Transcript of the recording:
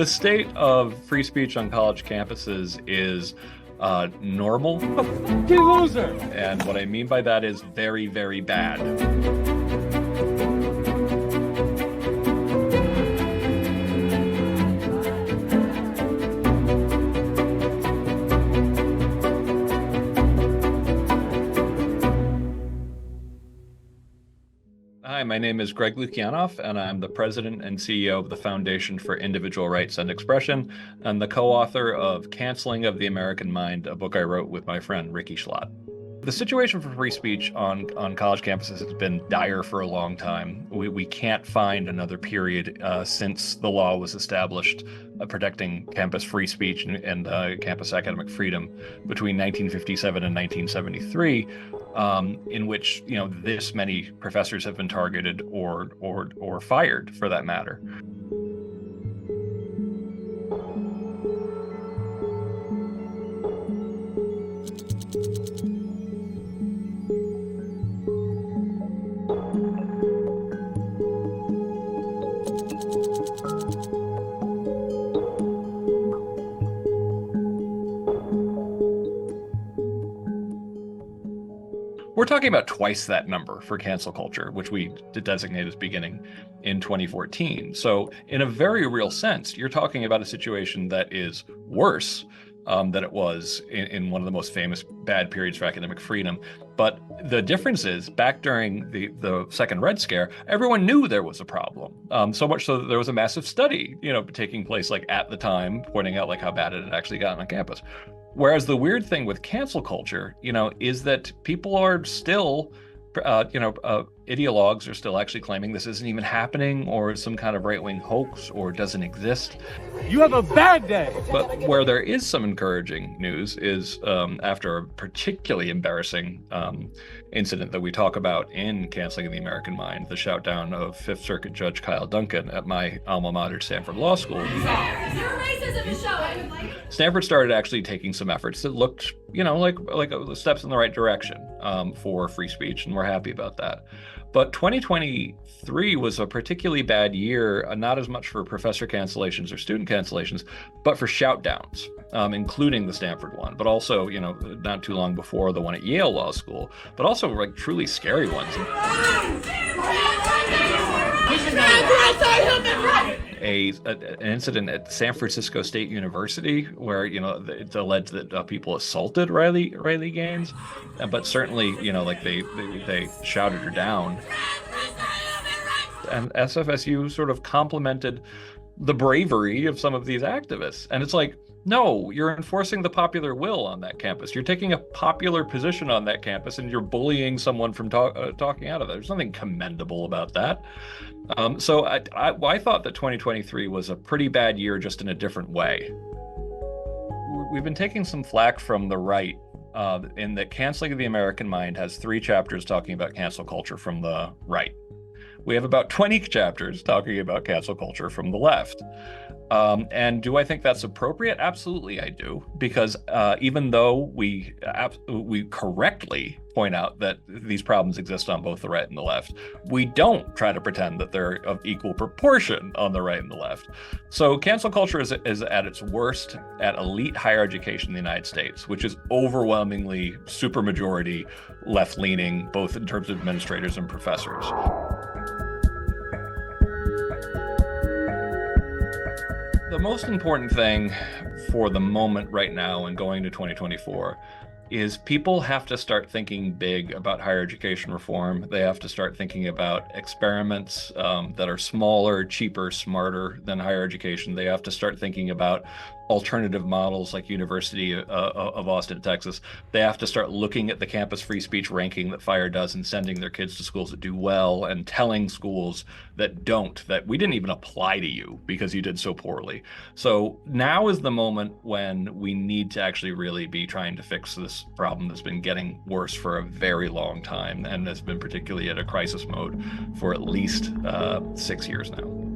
The state of free speech on college campuses is normal. You loser! And what I mean by that is very, very bad. Hi, my name is Greg Lukianoff, and I'm the president and CEO of the Foundation for Individual Rights and Expression, and the co-author of Canceling of the American Mind, a book I wrote with my friend Ricky Schlott. The situation for free speech on college campuses has been dire for a long time. We can't find another period since the law was established protecting campus free speech and campus academic freedom between 1957 and 1973, in which this many professors have been targeted or fired, for that matter. We're talking about twice that number for cancel culture, which we designate as beginning in 2014. So in a very real sense, you're talking about a situation that is worse than it was in one of the most famous bad periods for academic freedom. But the difference is, back during the second Red Scare, everyone knew there was a problem. So much so that there was a massive study, taking place at the time, pointing out how bad it had actually gotten on campus. Whereas the weird thing with cancel culture, is that people are still, ideologues are still actually claiming this isn't even happening, or some kind of right-wing hoax, or doesn't exist. You have a bad day! But where there is some encouraging news is after a particularly embarrassing incident that we talk about in Canceling of the American Mind, the shoutdown of Fifth Circuit Judge Kyle Duncan at my alma mater, Stanford Law School. Racism is showing. Stanford started actually taking some efforts that looked, like steps in the right direction for free speech, and we're happy about that. But 2023 was a particularly bad year, not as much for professor cancellations or student cancellations, but for shoutdowns, including the Stanford one, but also, not too long before, the one at Yale Law School, but also truly scary ones. An incident at San Francisco State University where it's alleged that people assaulted Riley Gaines, but certainly they shouted her down, and SFSU sort of complimented the bravery of some of these activists, and it's no, you're enforcing the popular will on that campus. You're taking a popular position on that campus, and you're bullying someone from talking out of it. There's nothing commendable about that. So I thought that 2023 was a pretty bad year, just in a different way. We've been taking some flack from the right in that Canceling of the American Mind has 3 chapters talking about cancel culture from the right. We have about 20 chapters talking about cancel culture from the left. And do I think that's appropriate? Absolutely, I do. Because even though we correctly point out that these problems exist on both the right and the left, we don't try to pretend that they're of equal proportion on the right and the left. So cancel culture is at its worst at elite higher education in the United States, which is overwhelmingly supermajority left-leaning, both in terms of administrators and professors. The most important thing for the moment right now and going to 2024 is people have to start thinking big about higher education reform. They have to start thinking about experiments that are smaller, cheaper, smarter than higher education. They have to start thinking about alternative models like University of Austin, Texas. They have to start looking at the campus free speech ranking that FIRE does and sending their kids to schools that do well, and telling schools that don't, that we didn't even apply to you because you did so poorly. So now is the moment when we need to actually really be trying to fix this problem that's been getting worse for a very long time, and has been particularly at a crisis mode for at least 6 years now.